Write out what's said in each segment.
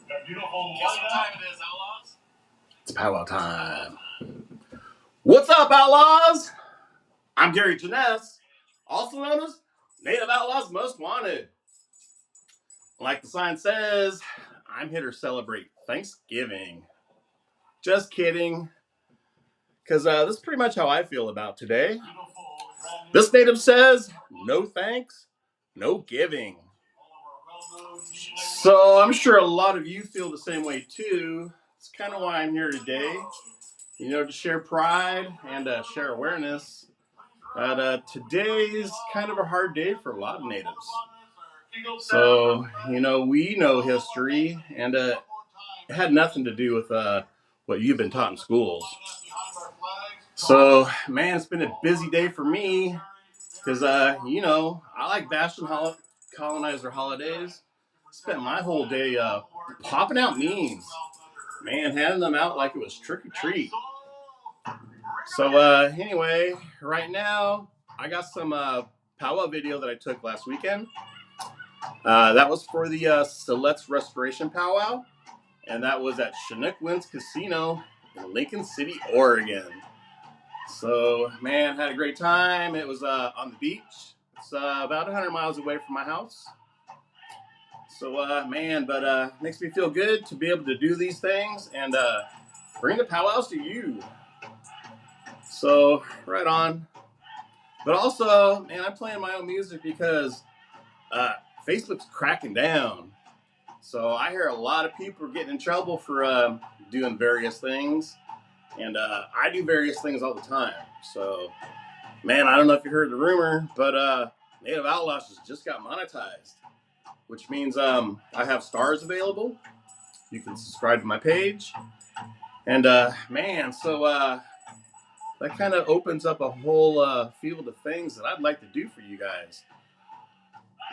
Guess what time it is, Outlaws? It's powwow time. What's up, Outlaws? I'm Gary Janess, also known as Native Outlaws Most Wanted. Like the sign says, I'm here to celebrate Thanksgiving. Just kidding, because this is pretty much how I feel about today. This native says, no thanks, no giving. So I'm sure a lot of you feel the same way too. It's kind of why I'm here today, to share pride and share awareness that today's kind of a hard day for a lot of natives. So, we know history, and it had nothing to do with what you've been taught in schools. So, man, it's been a busy day for me because, I like bashing colonizer holidays. Spent my whole day popping out memes. Man, handing them out like it was trick or treat. So, anyway, right now, I got some powwow video that I took last weekend. That was for the Siletz Restoration Powwow, and that was at Chinook Winds Casino in Lincoln City, Oregon. So, man, had a great time. It was on the beach. It's about 100 miles away from my house. So, makes me feel good to be able to do these things and bring the powwows to you. So, right on. But also, man, I'm playing my own music because Facebook's cracking down. So I hear a lot of people are getting in trouble for doing various things. And I do various things all the time. So, man, I don't know if you heard the rumor, but Native Outlaws just got monetized, which means I have stars available. You can subscribe to my page. And, that kind of opens up a whole field of things that I'd like to do for you guys.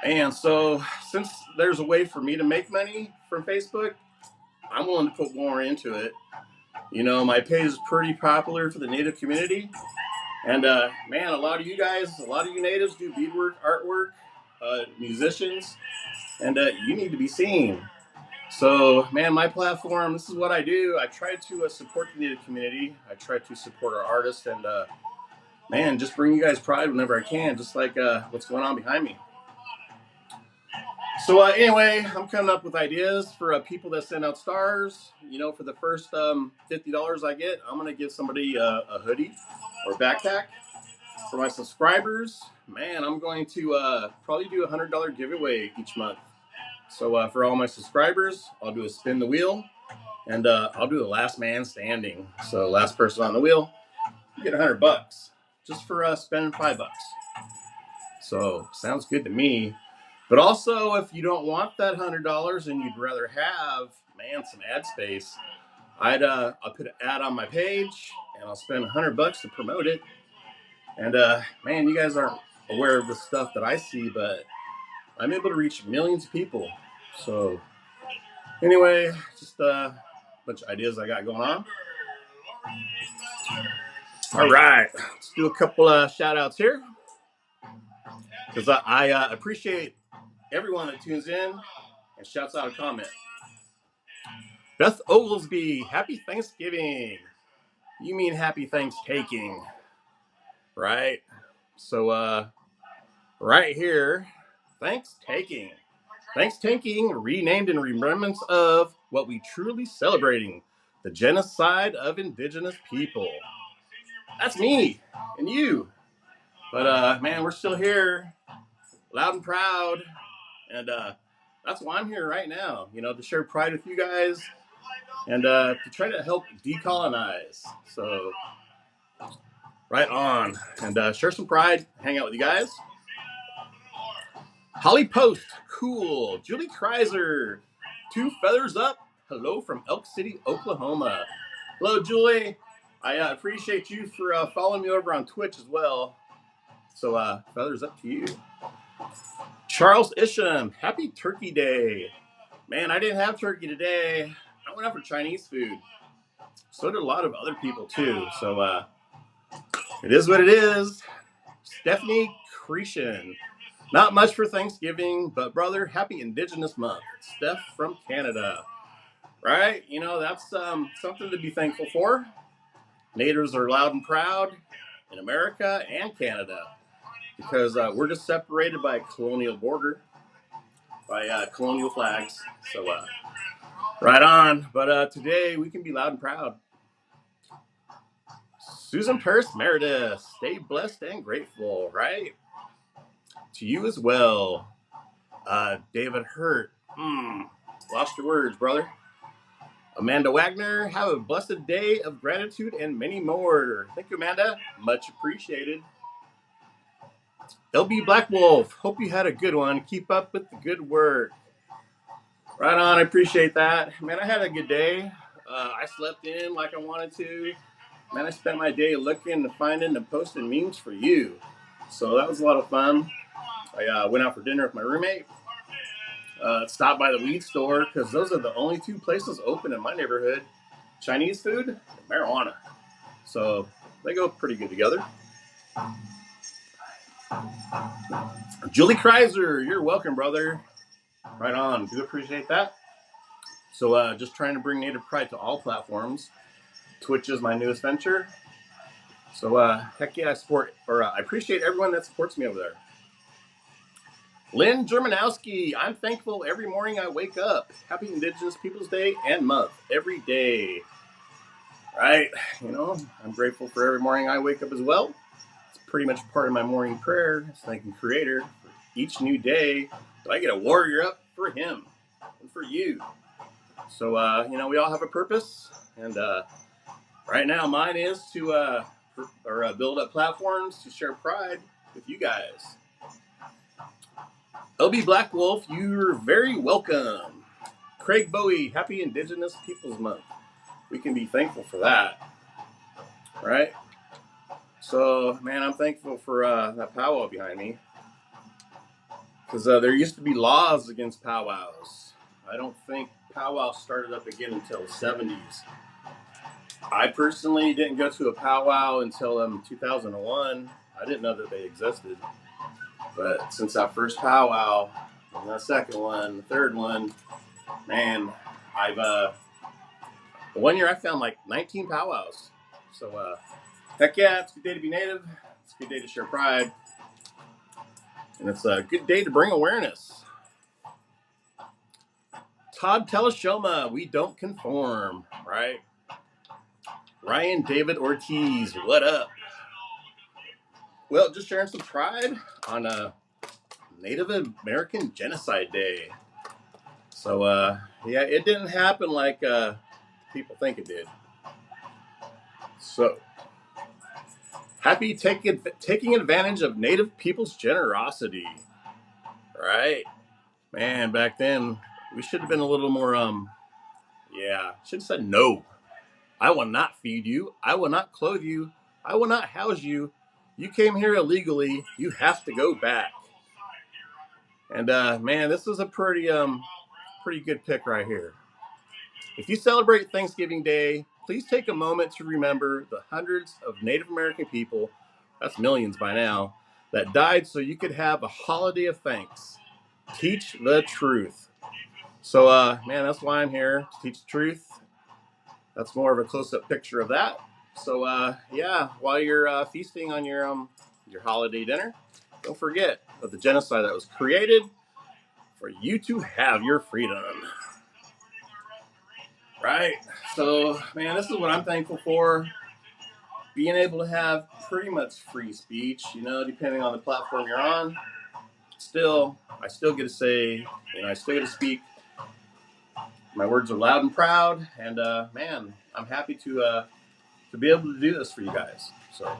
And so, since there's a way for me to make money from Facebook, I'm willing to put more into it. My page is pretty popular for the Native community. And, man, a lot of you natives do beadwork, artwork, musicians, and you need to be seen. So, man, my platform, this is what I do. I try to support the Native community. I try to support our artists and, just bring you guys pride whenever I can, just like what's going on behind me. So anyway, I'm coming up with ideas for people that send out stars. For the first $50 I get, I'm going to give somebody a hoodie or backpack. For my subscribers, man, I'm going to probably do a $100 giveaway each month. So for all my subscribers, I'll do a spin the wheel, and I'll do a last man standing. So last person on the wheel, you get $100 just for spending $5. So sounds good to me. But also, if you don't want that $100 and you'd rather have, some ad space, I'll put an ad on my page and I'll spend $100 to promote it. And you guys aren't aware of the stuff that I see, but I'm able to reach millions of people. So anyway, just a bunch of ideas I got going on. All right, let's do a couple of shout outs here because I appreciate everyone that tunes in and shouts out a comment. Beth Oglesby, happy Thanksgiving. You mean happy Thanksgiving, right? So, right here, Thanksgiving. Thanksgiving, renamed in remembrance of what we truly celebrating, the genocide of indigenous people. That's me and you. But, we're still here, loud and proud. And that's why I'm here right now, to share pride with you guys and to try to help decolonize. So, right on. And share some pride, hang out with you guys. Holly Post, cool. Julie Kreiser, 2 feathers up. Hello from Elk City, Oklahoma. Hello, Julie. I appreciate you for following me over on Twitch as well. So, feathers up to you. Charles Isham, happy Turkey Day. Man, I didn't have turkey today. I went out for Chinese food. So did a lot of other people, too. So, it is what it is. Stephanie Cretion. Not much for Thanksgiving, but brother, happy Indigenous Month. Steph from Canada. right? You know, that's something to be thankful for. Natives are loud and proud in America and Canada because we're just separated by a colonial border, by colonial flags. So, right on. But today we can be loud and proud. Susan Paris Meredith, stay blessed and grateful, right? To you as well. David Hurt, lost your words, brother. Amanda Wagner, have a blessed day of gratitude and many more. Thank you, Amanda. Much appreciated. LB Black Wolf, hope you had a good one. Keep up with the good work. Right on, I appreciate that. Man, I had a good day. I slept in like I wanted to. Man, I spent my day looking, finding, and posting memes for you. So that was a lot of fun. I went out for dinner with my roommate. Stopped by the weed store because those are the only two places open in my neighborhood. Chinese food and marijuana. So they go pretty good together. Julie Kreiser, you're welcome, brother. Right on. Do appreciate that. So just trying to bring Native Pride to all platforms. Twitch is my newest venture. So heck yeah, I appreciate everyone that supports me over there. Lynn Germanowski, I'm thankful every morning I wake up. Happy Indigenous Peoples Day and month every day. Right? You know, I'm grateful for every morning I wake up as well. It's pretty much part of my morning prayer. It's thanking Creator for each new day that I get a warrior up for him and for you. So, you know, we all have a purpose. And right now mine is to build up platforms to share pride with you guys. LB Black Wolf, you're very welcome. Craig Bowie, happy Indigenous Peoples Month. We can be thankful for that, right? So, man, I'm thankful for that powwow behind me. Because there used to be laws against powwows. I don't think powwow started up again until the 70s. I personally didn't go to a powwow until 2001. I didn't know that they existed. But since that first powwow, and the second one, the third one, man, I've one year I found like 19 powwows. So heck yeah, it's a good day to be Native. It's a good day to share pride. And it's a good day to bring awareness. Todd Teleshoma, we don't conform, right? Ryan David Ortiz, what up? Well, just sharing some pride on a Native American Genocide Day. So, yeah, it didn't happen like people think it did. So, happy taking advantage of Native people's generosity, right? Man, back then, we should have been a little more, should have said no. I will not feed you. I will not clothe you. I will not house you. You came here illegally. You have to go back. And man, this is a pretty good pick right here. If you celebrate Thanksgiving Day, please take a moment to remember the hundreds of Native American people, that's millions by now, that died so you could have a holiday of thanks. Teach the truth. So man, that's why I'm here, to teach the truth. That's more of a close-up picture of that. So yeah, while you're feasting on your holiday dinner, don't forget of the genocide that was created for you to have your freedom. Right? So, man, this is what I'm thankful for. Being able to have pretty much free speech, you know, depending on the platform you're on. I still get to say, you know, I still get to speak. My words are loud and proud, and man, I'm happy to be able to do this for you guys. So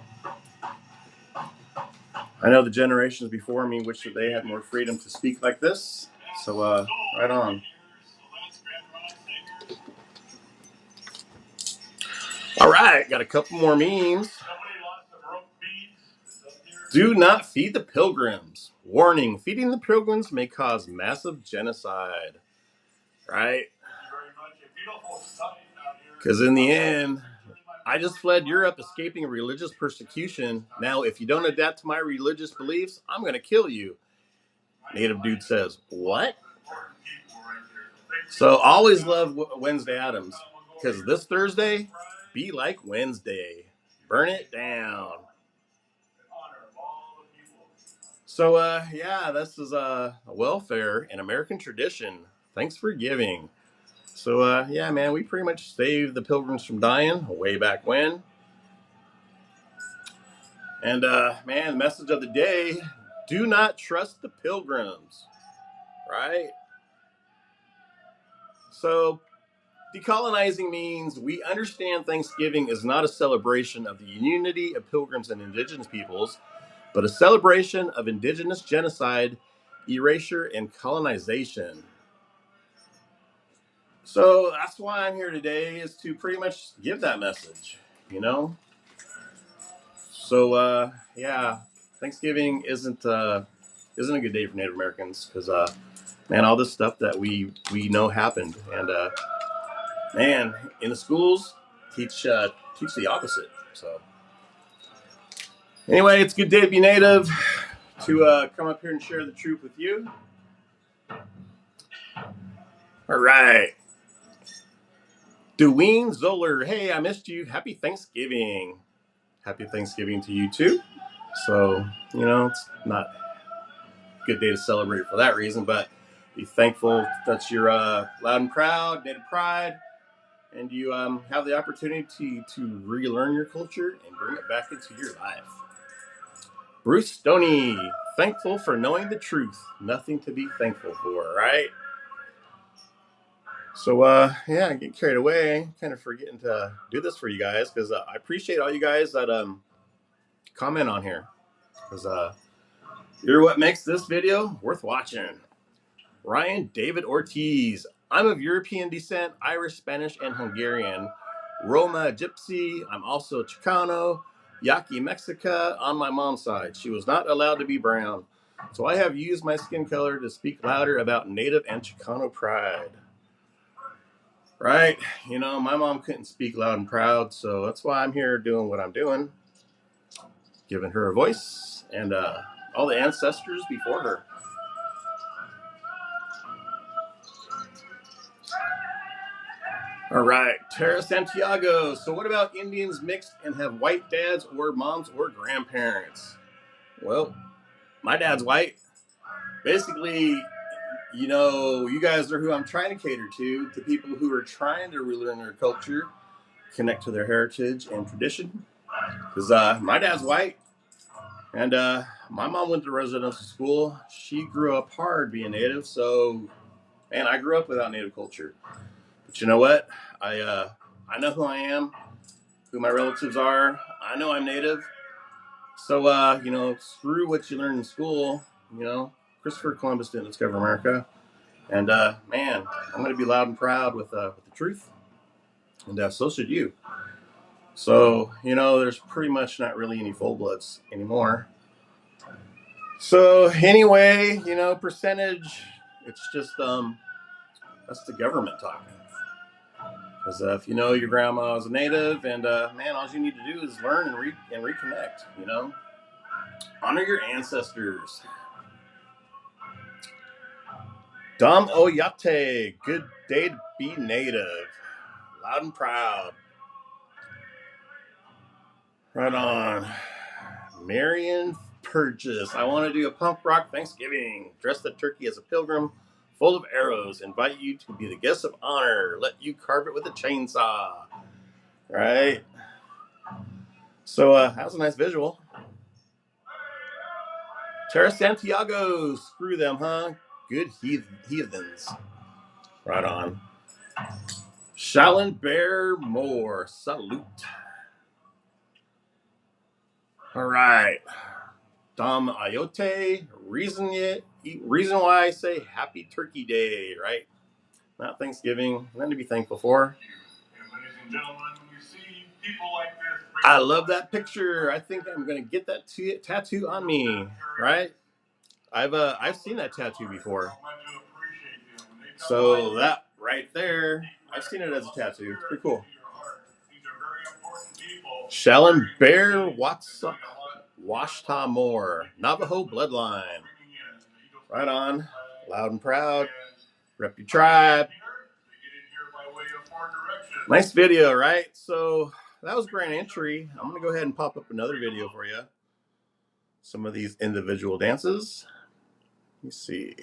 I know the generations before me wish that they had more freedom to speak like this. So right on. All right, got a couple more memes. Do not feed the pilgrims. Warning, feeding the pilgrims may cause massive genocide. Right? Because in the end, I just fled Europe escaping religious persecution. Now, if you don't adapt to my religious beliefs, I'm going to kill you. Native dude says, what? So always love Wednesday Addams, because this Thursday, be like Wednesday. Burn it down. So yeah, this is welfare and American tradition. Thanks for giving. So yeah, man, we pretty much saved the pilgrims from dying way back when. And man, the message of the day: do not trust the pilgrims. Right. So decolonizing means we understand Thanksgiving is not a celebration of the unity of pilgrims and indigenous peoples, but a celebration of indigenous genocide, erasure, and colonization. So that's why I'm here today, is to pretty much give that message, you know? So yeah, Thanksgiving isn't a good day for Native Americans, because man, all this stuff that we know happened, and man, in the schools teach the opposite. So anyway, it's a good day to be Native, to come up here and share the truth with you. All right. Dwayne Zoller, hey, I missed you. Happy Thanksgiving. Happy Thanksgiving to you too. So, it's not a good day to celebrate for that reason, but be thankful that you're loud and proud, Native Pride, and you have the opportunity to relearn your culture and bring it back into your life. Bruce Stoney, thankful for knowing the truth. Nothing to be thankful for, right? So, yeah, I get carried away, kind of forgetting to do this for you guys, because I appreciate all you guys that comment on here, because you're what makes this video worth watching. Ryan David Ortiz, I'm of European descent, Irish, Spanish, and Hungarian. Roma Gypsy, I'm also Chicano. Yaqui Mexica on my mom's side. She was not allowed to be brown. So I have used my skin color to speak louder about Native and Chicano pride. Right? My mom couldn't speak loud and proud, so that's why I'm here doing what I'm doing. Giving her a voice, and all the ancestors before her. All right, Tara Santiago. So what about Indians mixed and have white dads or moms or grandparents? Well, my dad's white. Basically, you guys are who I'm trying to cater to people who are trying to relearn their culture, connect to their heritage and tradition. Because my dad's white, and my mom went to residential school. She grew up hard being Native, so, man, I grew up without Native culture. But you know what? I know who I am, who my relatives are. I know I'm Native. So, screw what you learn in school. Christopher Columbus didn't discover America. And, man, I'm going to be loud and proud with the truth. And so should you. So, there's pretty much not really any full-bloods anymore. So, anyway, percentage, it's just, that's the government talking. Because if you know your grandma is a Native, and man, all you need to do is learn and reconnect. Honor your ancestors. Dom Oyate, good day to be Native. Loud and proud. Right on. Marion Purchase, I want to do a punk rock Thanksgiving. Dress the turkey as a pilgrim, full of arrows. Invite you to be the guest of honor. Let you carve it with a chainsaw. Right? So that was a nice visual. Tara Santiago, screw them, huh? Good heathens. Right on. Shallon Bear Moore, salute. All right. Dom Ayote, reason why I say Happy Turkey Day, right? Not Thanksgiving. Nothing to be thankful for. And ladies and gentlemen, when you see people like this, I love that picture. I think I'm gonna get that tattoo on me, right? I've seen that tattoo before. So that right there, I've seen it as a tattoo. It's pretty cool. Shallon Bear Washta Moore, Navajo bloodline. Right on. Loud and proud. Rep your tribe. Nice video, right? So that was Grand Entry. I'm going to go ahead and pop up another video for you. Some of these individual dances. Let me see.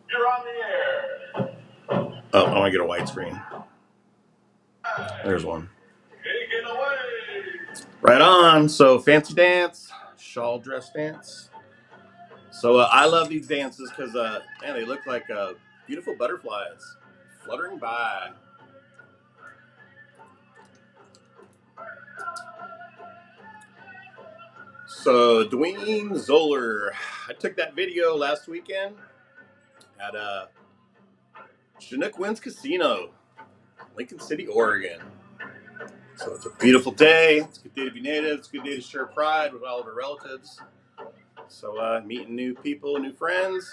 You're on the air. Oh, I want to get a widescreen. There's one. Take it away. Right on. So fancy dance, shawl dress dance. So I love these dances because, man, they look like beautiful butterflies fluttering by. So Dwayne Zoller, I took that video last weekend at Chinook Winds Casino, Lincoln City, Oregon. So it's a beautiful day. It's a good day to be native. It's a good day to share pride with all of our relatives. So meeting new people, new friends.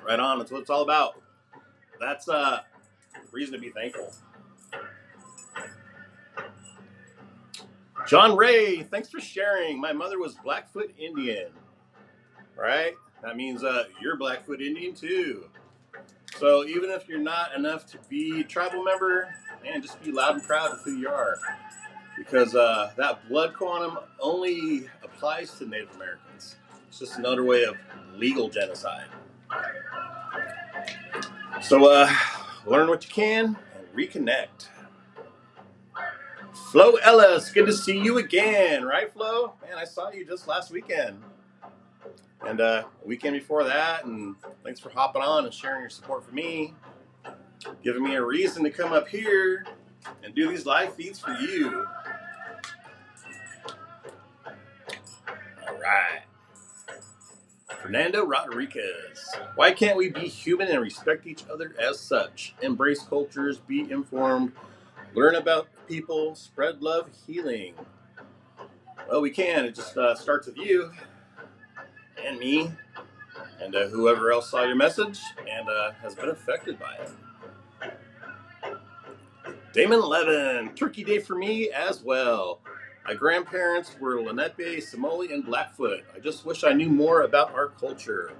Right on. That's what it's all about. That's reason to be thankful. John Ray, thanks for sharing. My mother was Blackfoot Indian. Right? That means you're Blackfoot Indian too. So even if you're not enough to be a tribal member, man, just be loud and proud of who you are. Because that blood quantum only applies to Native Americans. It's just another way of legal genocide. So learn what you can and reconnect. Flo Ellis, good to see you again, right, Flo? Man, I saw you just last weekend. And a weekend before that, and thanks for hopping on and sharing your support for me, giving me a reason to come up here and do these live feeds for you. All right. Fernando Rodriguez. Why can't we be human and respect each other as such? Embrace cultures, be informed, learn about people, spread love, healing. Well, we can. It just starts with you and me and whoever else saw your message and has been affected by it. Damon Levin, Turkey Day for me as well. My grandparents were Lenape, Somali, and Blackfoot. I just wish I knew more about our culture.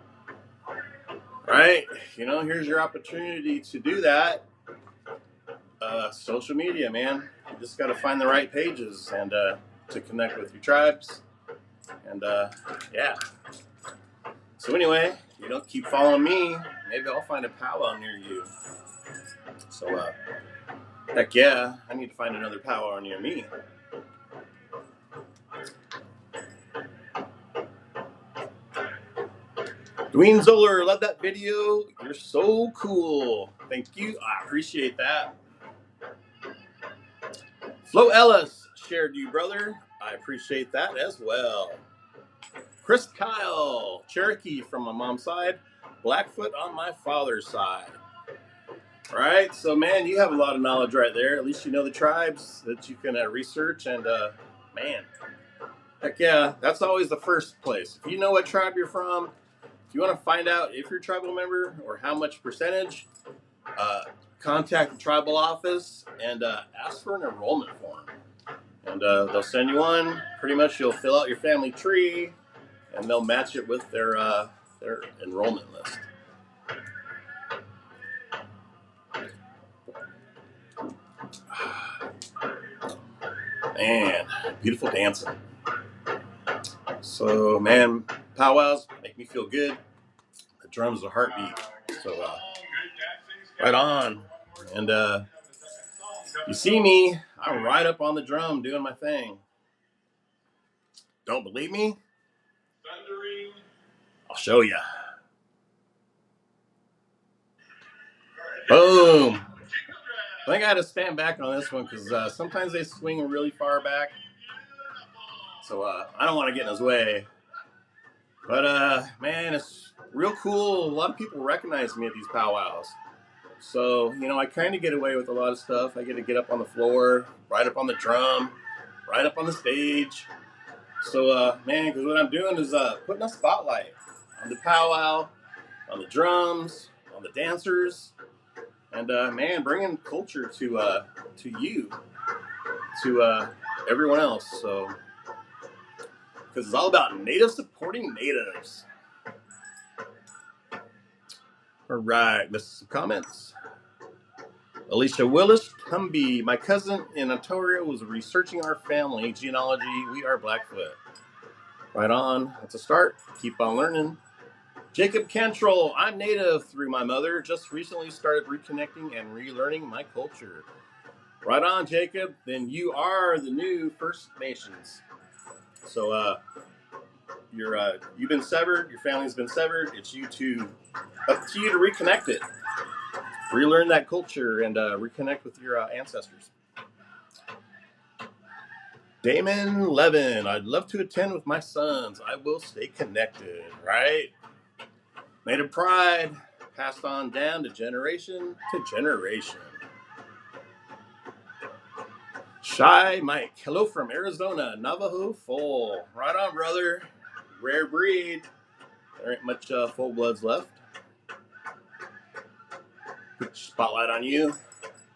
Right? You know, here's your opportunity to do that. Social media, man. You just got to find the right pages and to connect with your tribes. And yeah. So anyway, you know, keep following me. Maybe I'll find a powwow near you. So heck yeah, I need to find another powwow near me. Dwayne Zoller, love that video. You're so cool. Thank you. I appreciate that. Flo Ellis shared you, brother. I appreciate that as well. Chris Kyle, Cherokee from my mom's side, Blackfoot on my father's side. All right, so man, you have a lot of knowledge right there. At least you know the tribes that you can research, and man, heck yeah, that's always the first place. If you know what tribe you're from, if you want to find out if you're a tribal member or how much percentage, contact the tribal office and ask for an enrollment form. And they'll send you one. Pretty much you'll fill out your family tree and they'll match it with their enrollment list. Man, beautiful dancing. So, man, powwows make me feel good. The drums are heartbeat. So, right on. And you see me, I'm right up on the drum doing my thing. Don't believe me? I'll show you. Boom. I think I had to stand back on this one because sometimes they swing really far back. So I don't want to get in his way. But man, it's real cool. A lot of people recognize me at these powwows. So, you know, I kind of get away with a lot of stuff. I get to get up on the floor, right up on the drum, right up on the stage. So, man, because what I'm doing is putting a spotlight on the powwow, on the drums, on the dancers, and man, bringing culture to you, to everyone else. So, because it's all about natives supporting natives. All right, missed some comments. Alicia Willis Tumby, my cousin in Ontario, was researching our family genealogy. We are Blackfoot. Right on. That's a start. Keep on learning. Jacob Cantrell, I'm Native through my mother. Just recently started reconnecting and relearning my culture. Right on, Jacob. Then you are the new First Nations. So you've been severed. Your family's been severed. It's up to you to reconnect it, relearn that culture, and reconnect with your ancestors. Damon Levin, I'd love to attend with my sons. I will stay connected. Right. Native pride passed on down to generation to generation. Shy Mike, hello from Arizona, Navajo full. Right on, brother. Rare breed. There ain't much full bloods left. Put spotlight on you.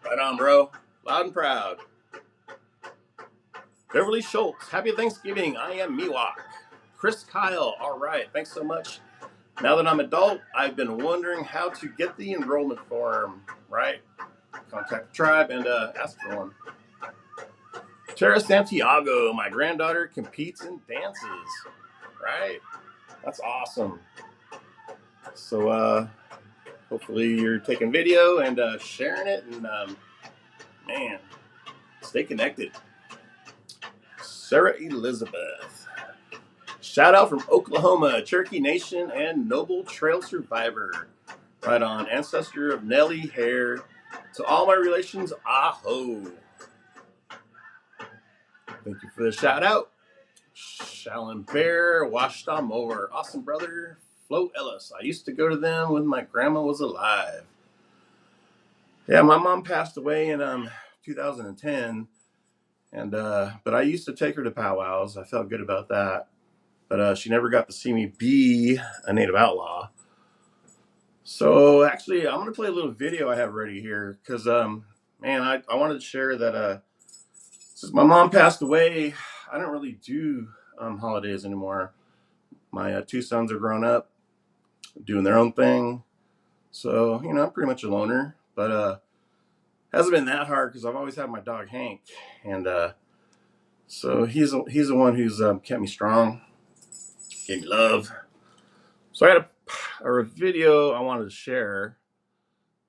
Right on, bro. Loud and proud. Beverly Schultz, happy Thanksgiving. I am Miwok. Chris Kyle, all right. Thanks so much. Now that I'm adult, I've been wondering how to get the enrollment form. Right? Contact the tribe and ask for one. Tara Santiago, my granddaughter competes in dances. Right? That's awesome. So hopefully you're taking video and sharing it, and man, stay connected. Sarah Elizabeth, shout out from Oklahoma, Cherokee Nation and Noble Trail survivor. Right on, ancestor of Nellie Hare. To all my relations, aho. Thank you for the shout out. Shallon Bear, Washta Mower, awesome brother. Flo Ellis, I used to go to them when my grandma was alive. Yeah, my mom passed away in 2010, and but I used to take her to powwows. I felt good about that, but she never got to see me be a Native outlaw. So actually, I'm gonna play a little video I have ready here because man, I wanted to share that since my mom passed away, I don't really do holidays anymore. My two sons are grown up, doing their own thing, so I'm pretty much a loner, but hasn't been that hard because I've always had my dog Hank, and so he's the one who's kept me strong, gave me love. So I had a video I wanted to share.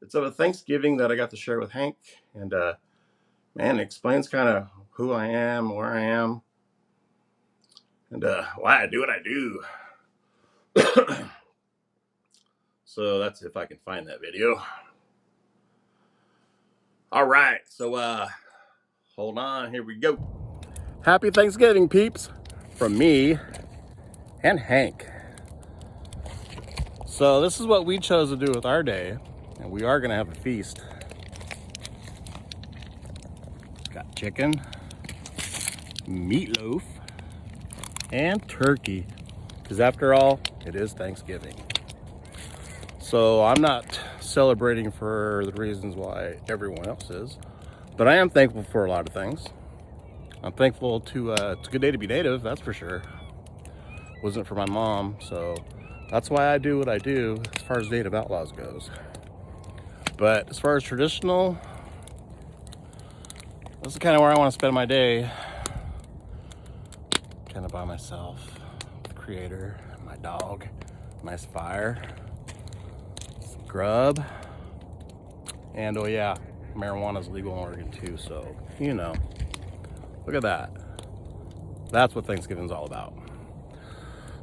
It's of a Thanksgiving that I got to share with Hank, and man, it explains kind of who I am, where I am, and why I do what I do. So that's if I can find that video. All right, so hold on, here we go. Happy Thanksgiving, peeps, from me and Hank. So this is what we chose to do with our day, and we are gonna have a feast. Got chicken, meatloaf, and turkey, because after all, it is Thanksgiving. So I'm not celebrating for the reasons why everyone else is, but I am thankful for a lot of things. I'm thankful to it's a good day to be Native, that's for sure. It wasn't for my mom, so that's why I do what I do as far as Native Outlaws goes. But as far as traditional, this is kind of where I want to spend my day, kind of by myself, with the Creator, my dog, nice fire, some grub, and oh yeah, marijuana is legal in Oregon too, so look at that. That's what Thanksgiving's all about.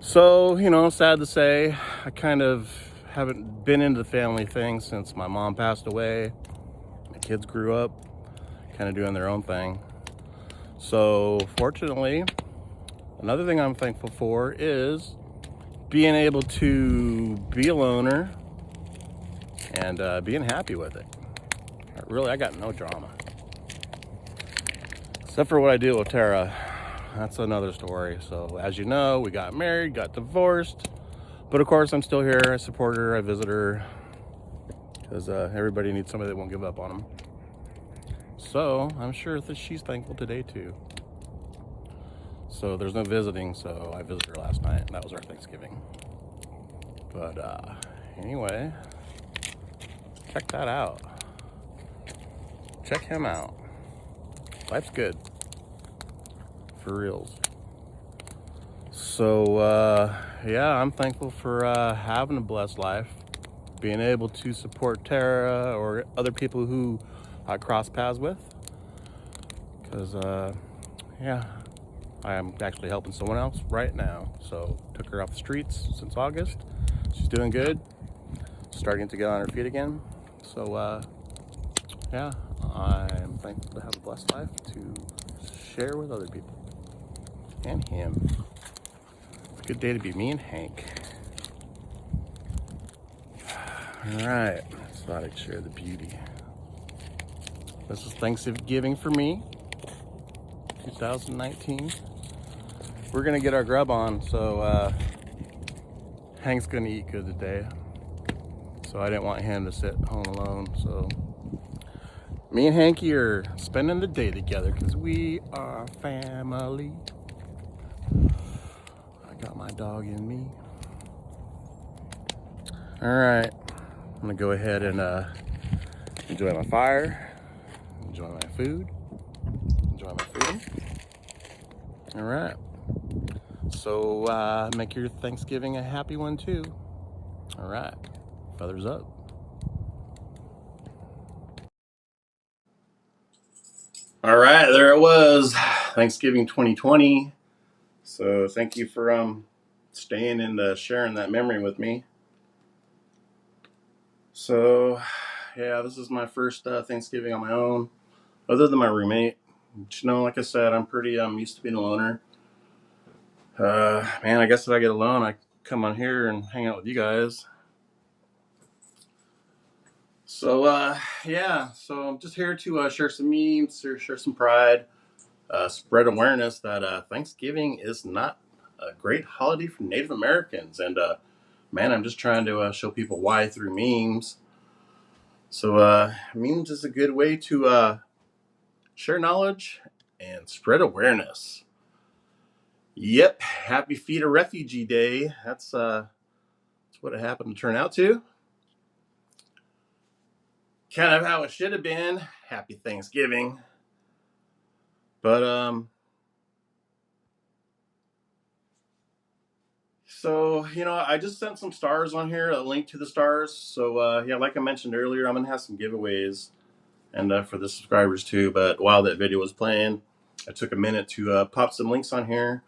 So sad to say, I kind of haven't been into the family thing since my mom passed away. My kids grew up kind of doing their own thing. So fortunately, another thing I'm thankful for is being able to be a loner and being happy with it. Really, I got no drama. Except for what I do with Tara. That's another story. So as you know, we got married, got divorced. But of course, I'm still here. I support her, I visit her. Because everybody needs somebody that won't give up on them. So I'm sure that she's thankful today too. So there's no visiting, so I visited her last night, and that was our Thanksgiving. But anyway, check that out. check him out. Life's good. For reals. So, yeah, I'm thankful for having a blessed life. Being able to support Tara or other people who I cross paths with. Because, yeah, I am actually helping someone else right now. So, took her off the streets since August. She's doing good. Starting to get on her feet again. So, yeah, I'm thankful to have a blessed life to share with other people. And him. It's a good day to be me and Hank. Alright, just thought I'd share the beauty. This is Thanksgiving for me, 2019. We're gonna get our grub on, so Hank's gonna eat good today. So I didn't want him to sit home alone, so me and Hanky are spending the day together because we are family. I got my dog in me. Alright, I'm gonna go ahead and enjoy my fire, enjoy my food. Alright, so make your Thanksgiving a happy one too. Alright, feathers up. Alright, there it was, Thanksgiving 2020. So thank you for staying and sharing that memory with me. So yeah, this is my first Thanksgiving on my own, other than my roommate. But, like I said, I'm pretty used to being a loner. Man, I guess if I get alone, I come on here and hang out with you guys. So yeah, so I'm just here to share some memes, or share some pride, spread awareness that Thanksgiving is not a great holiday for Native Americans, and man, I'm just trying to show people why through memes. So memes is a good way to share knowledge and spread awareness. Yep, happy Feed a Refugee Day. That's what it happened to turn out to. Kind of how it should have been. Happy Thanksgiving. But so I just sent some stars on here, a link to the stars. So yeah, like I mentioned earlier, I'm gonna have some giveaways, and for the subscribers too. But while that video was playing, I took a minute to pop some links on here.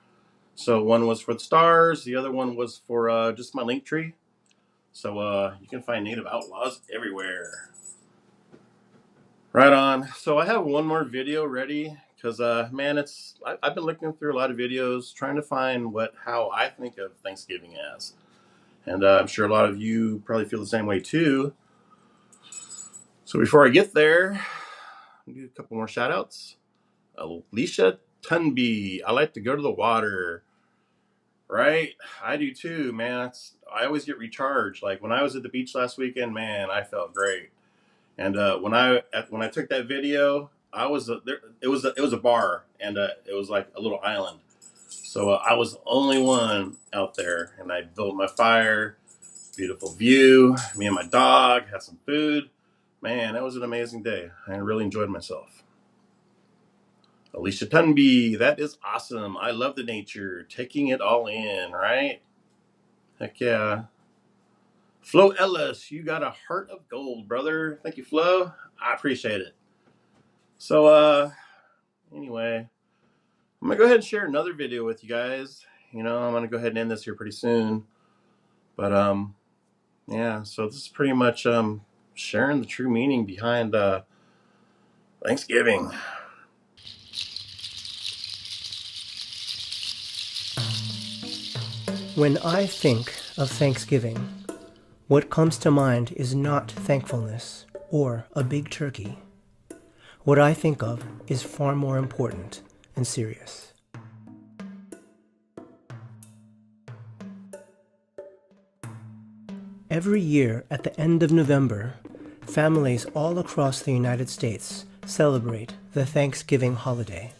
So one was for the stars, the other one was for just my link tree. So you can find Native Outlaws everywhere. Right on. So I have one more video ready because man, I've been looking through a lot of videos trying to find how I think of Thanksgiving as, and I'm sure a lot of you probably feel the same way too. So before I get there, I'll do a couple more shout outs. Alicia Tunby, I like to go to the water. Right, I do too, man. I always get recharged. Like when I was at the beach last weekend, man, I felt great. And when I took that video, I was there. It was a bar, and it was like a little island. So I was the only one out there, and I built my fire. Beautiful view. Me and my dog had some food. Man, that was an amazing day. I really enjoyed myself. Alicia Tunby, that is awesome. I love the nature, taking it all in, right? Heck yeah. Flo Ellis, you got a heart of gold, brother. Thank you, Flo. I appreciate it. So, anyway, I'm going to go ahead and share another video with you guys. I'm going to go ahead and end this here pretty soon. But, yeah, so this is pretty much sharing the true meaning behind Thanksgiving. When I think of Thanksgiving, what comes to mind is not thankfulness or a big turkey. What I think of is far more important and serious. Every year at the end of November, families all across the United States celebrate the Thanksgiving holiday.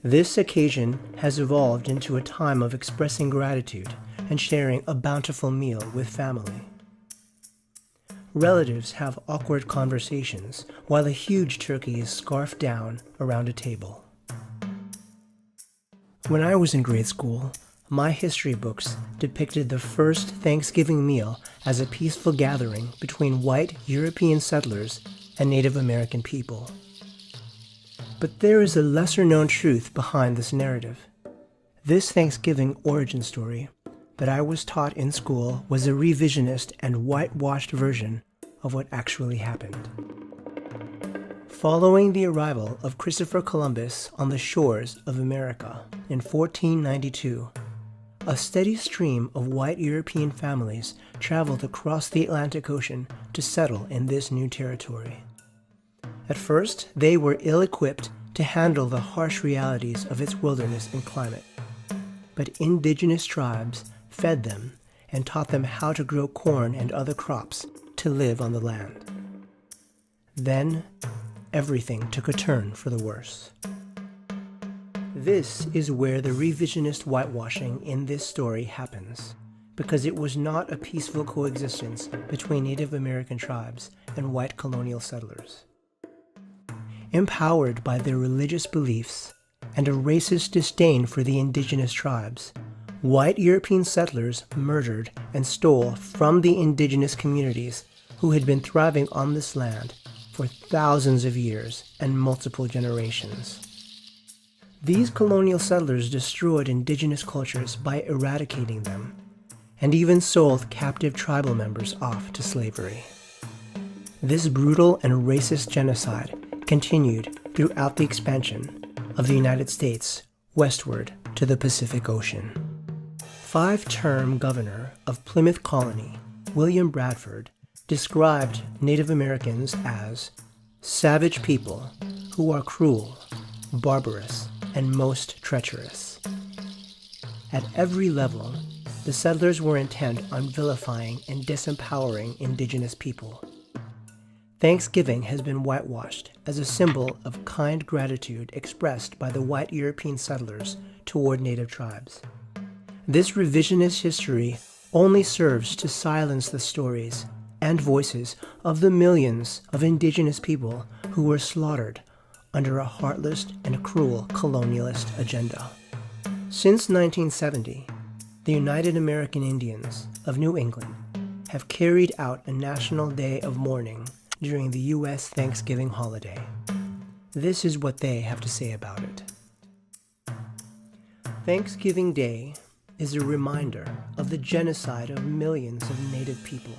This occasion has evolved into a time of expressing gratitude and sharing a bountiful meal with family. relatives have awkward conversations while a huge turkey is scarfed down around a table. When I was in grade school, my history books depicted the first Thanksgiving meal as a peaceful gathering between white European settlers and Native American people. But there is a lesser-known truth behind this narrative. This Thanksgiving origin story that I was taught in school was a revisionist and whitewashed version of what actually happened. Following the arrival of Christopher Columbus on the shores of America in 1492, a steady stream of white European families traveled across the Atlantic Ocean to settle in this new territory. At first, they were ill-equipped to handle the harsh realities of its wilderness and climate. But indigenous tribes fed them and taught them how to grow corn and other crops to live on the land. Then, everything took a turn for the worse. This is where the revisionist whitewashing in this story happens, because it was not a peaceful coexistence between Native American tribes and white colonial settlers. Empowered by their religious beliefs and a racist disdain for the indigenous tribes, white European settlers murdered and stole from the indigenous communities who had been thriving on this land for thousands of years and multiple generations. These colonial settlers destroyed indigenous cultures by eradicating them, and even sold captive tribal members off to slavery. This brutal and racist genocide continued throughout the expansion of the United States westward to the Pacific Ocean. Five-term governor of Plymouth Colony, William Bradford, described Native Americans as savage people who are cruel, barbarous, and most treacherous. At every level, the settlers were intent on vilifying and disempowering indigenous people. Thanksgiving has been whitewashed as a symbol of kind gratitude expressed by the white European settlers toward native tribes. This revisionist history only serves to silence the stories and voices of the millions of indigenous people who were slaughtered under a heartless and cruel colonialist agenda. Since 1970, the United American Indians of New England have carried out a national day of mourning during the U.S. Thanksgiving holiday. This is what they have to say about it. Thanksgiving Day is a reminder of the genocide of millions of Native people,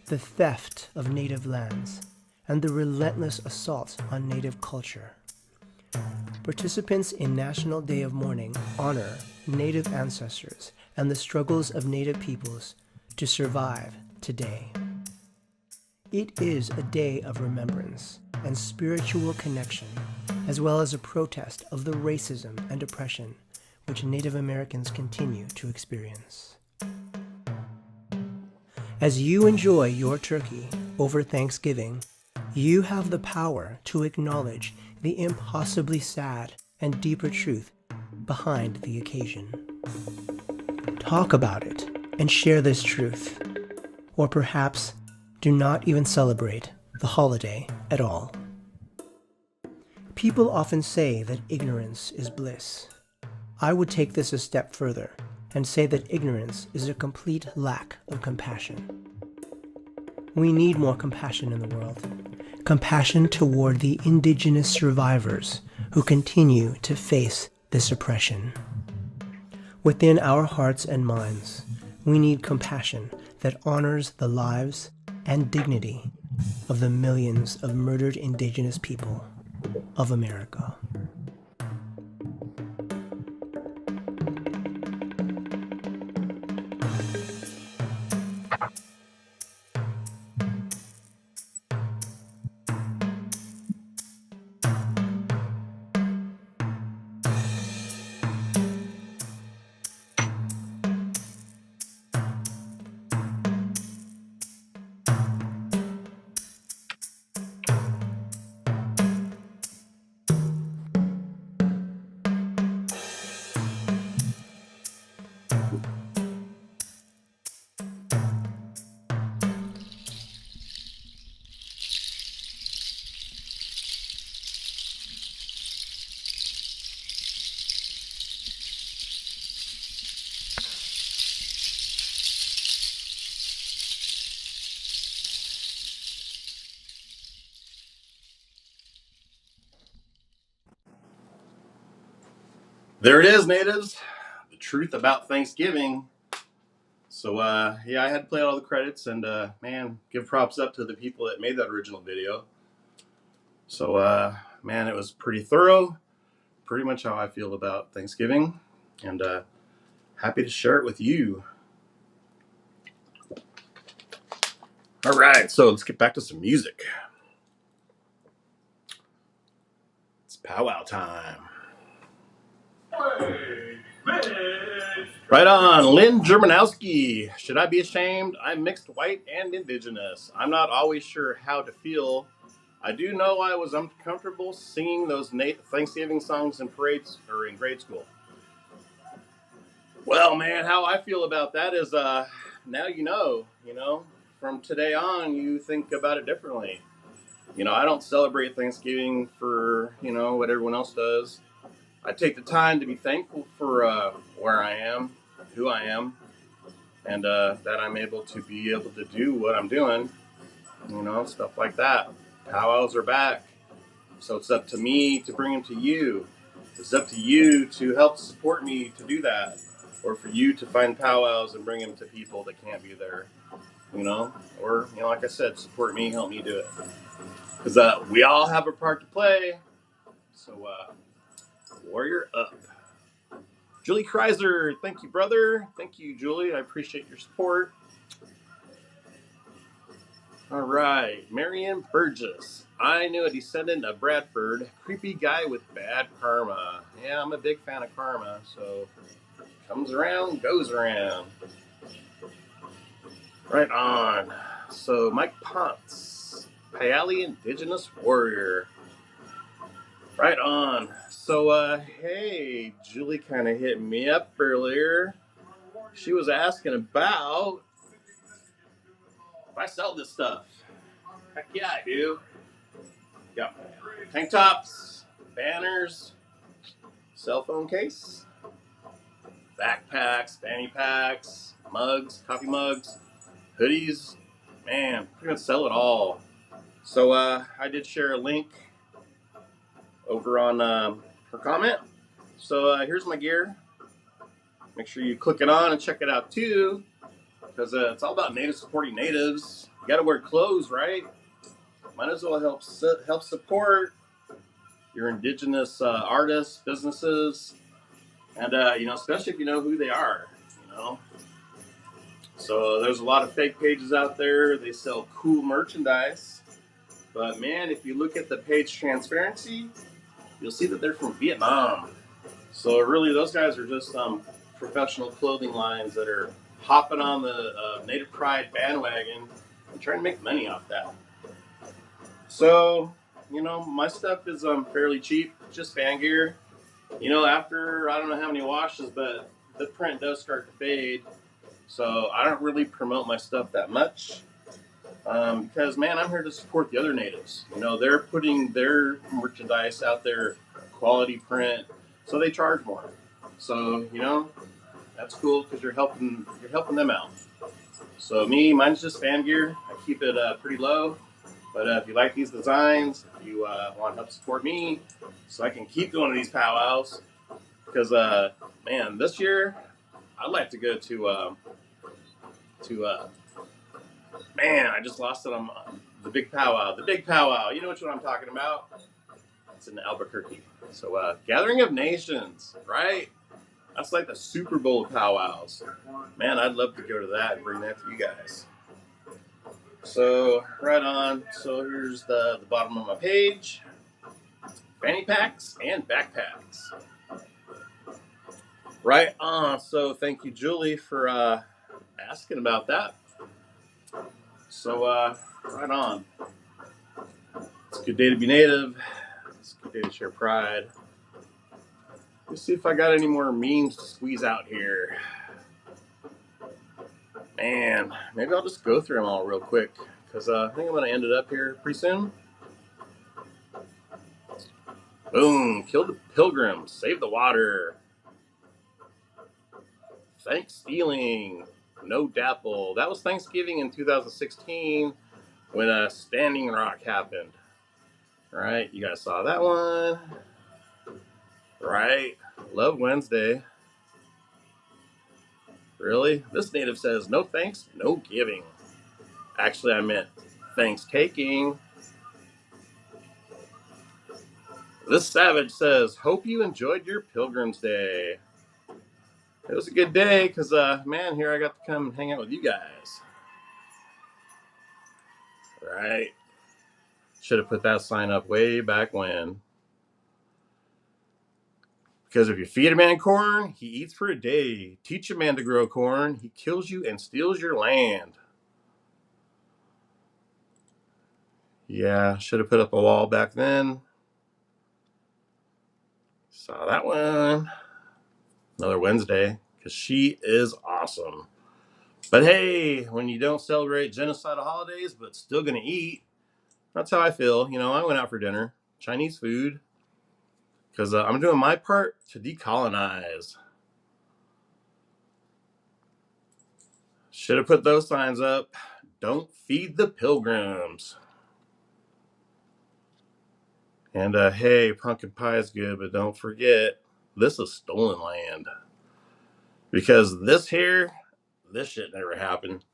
the theft of Native lands, and the relentless assault on Native culture. Participants in National Day of Mourning honor Native ancestors and the struggles of Native peoples to survive today. It is a day of remembrance and spiritual connection, as well as a protest of the racism and oppression which Native Americans continue to experience. As you enjoy your turkey over Thanksgiving, you have the power to acknowledge the impossibly sad and deeper truth behind the occasion. Talk about it and share this truth, or perhaps do not even celebrate the holiday at all. People often say that ignorance is bliss. I would take this a step further and say that ignorance is a complete lack of compassion. We need more compassion in the world. Compassion toward the indigenous survivors who continue to face this oppression. Within our hearts and minds, we need compassion that honors the lives and dignity of the millions of murdered indigenous people of America. There it is, natives. The truth about Thanksgiving. So, yeah, I had to play all the credits and, man, give props up to the people that made that original video. So, man, it was pretty thorough. Pretty much how I feel about Thanksgiving. And, happy to share it with you. All right, so let's get back to some music. It's powwow time. Right on, Lynn Germanowski. Should I be ashamed? I'm mixed white and indigenous. I'm not always sure how to feel. I do know I was uncomfortable singing those Thanksgiving songs in parades or in grade school. Well, man, how I feel about that is now you know, from today on you think about it differently. I don't celebrate Thanksgiving for, what everyone else does. I take the time to be thankful for where I am, who I am, and that I'm able to do what I'm doing, stuff like that. Powwows are back. So it's up to me to bring them to you. It's up to you to help support me to do that. Or for you to find powwows and bring them to people that can't be there. Or, like I said, support me, help me do it. Because we all have a part to play. So, warrior up. Julie Kreiser, thank you, brother. Thank you, Julie. I appreciate your support. All right, Marianne Burgess. I knew a descendant of Bradford, creepy guy with bad karma. Yeah, I'm a big fan of karma, so comes around, goes around. Right on. So Mike Ponce, Payali Indigenous Warrior. Right on. So, hey, Julie kind of hit me up earlier. She was asking about if I sell this stuff. Heck yeah, I do. Got tank tops, banners, cell phone case, backpacks, fanny packs, mugs, coffee mugs, hoodies. Man, we're going to sell it all. So I did share a link over on her comment. So here's my gear. Make sure you click it on and check it out too, because it's all about native supporting natives. You got to wear clothes, right? Might as well help support your indigenous artists, businesses, and especially if you know who they are. So there's a lot of fake pages out there. They sell cool merchandise, but man, if you look at the page transparency, you'll see that they're from Vietnam. So really, those guys are just professional clothing lines that are hopping on the Native Pride bandwagon and trying to make money off that. So, my stuff is fairly cheap, just fan gear. After I don't know how many washes, but the print does start to fade. So I don't really promote my stuff that much because, man, I'm here to support the other natives. They're putting their merchandise out there, quality print, so they charge more. So that's cool because you're helping them out. So mine's just fan gear. I keep it pretty low. But if you like these designs, if you want to help support me, so I can keep going to these powwows, because man, this year I'd like to go to man, I just lost it on the big powwow. The big powwow, you know what I'm talking about? It's in Albuquerque. So Gathering of Nations, right? That's like the Super Bowl of powwows. Man, I'd love to go to that and bring that to you guys. So, right on. So, here's the bottom of my page. Fanny packs and backpacks. Right on. So, thank you, Julie, for asking about that. So, right on. It's a good day to be native. It's a good day to share pride. Let's see if I got any more memes to squeeze out here. Man, maybe I'll just go through them all real quick, because I think I'm going to end it up here pretty soon. Boom, kill the pilgrims, save the water. Thanks stealing, no dapple. That was Thanksgiving in 2016 when Standing Rock happened. All right, you guys saw that one. Right, Love Wednesday. Really? This native says, no thanks, no giving. Actually, I meant thanks taking. This savage says, hope you enjoyed your Pilgrim's Day. It was a good day because, man, here I got to come and hang out with you guys. Right. Should have put that sign up way back when. Because if you feed a man corn, he eats for a day. Teach a man to grow corn, he kills you and steals your land. Yeah, should have put up a wall back then. Saw that one. Another Wednesday, because she is awesome. But hey, when you don't celebrate genocidal holidays but still going to eat, that's how I feel. You know, I went out for dinner, Chinese food, because I'm doing my part to decolonize. Should have put those signs up. Don't feed the pilgrims. And hey, pumpkin pie is good, but don't forget, this is stolen land. Because this shit never happened.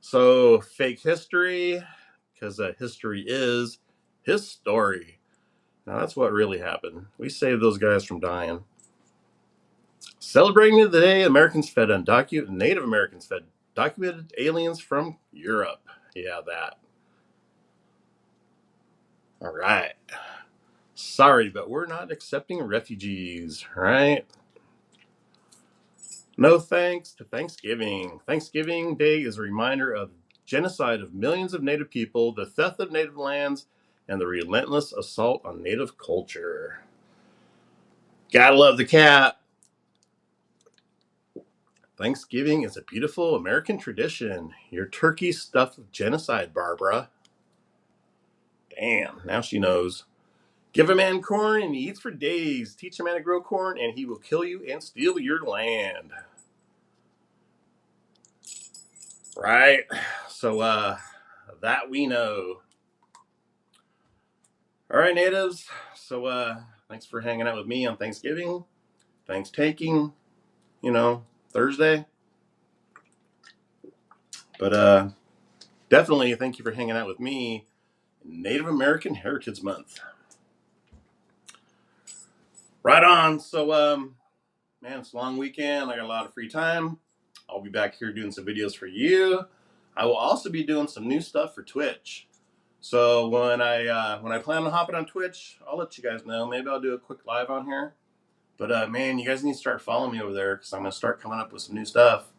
So fake history, because history is his story. Now that's what really happened. We saved those guys from dying. Celebrating the day Americans fed Native Americans fed documented aliens from Europe. Yeah, that. All right. Sorry, but we're not accepting refugees, right? No thanks to Thanksgiving. Thanksgiving Day is a reminder of genocide of millions of Native people, the theft of Native lands, and the relentless assault on Native culture. Gotta love the cat. Thanksgiving is a beautiful American tradition. Your turkey stuffed with genocide, Barbara. Damn, now she knows. Give a man corn and he eats for days. Teach a man to grow corn and he will kill you and steal your land. Right? So, that we know. All right, natives. So, thanks for hanging out with me on Thanksgiving. Thanks taking, Thursday. But, definitely thank you for hanging out with me Native American Heritage Month. Right on. So, man, it's a long weekend. I got a lot of free time. I'll be back here doing some videos for you. I will also be doing some new stuff for Twitch. So when I plan on hopping on Twitch, I'll let you guys know. Maybe I'll do a quick live on here. But man, you guys need to start following me over there because I'm gonna start coming up with some new stuff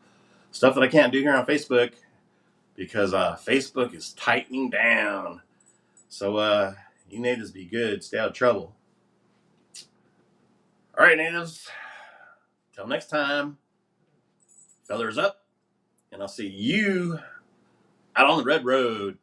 that I can't do here on Facebook because Facebook is tightening down. So you natives be good, stay out of trouble. All right, natives. Till next time, fellers up, and I'll see you out on the red road.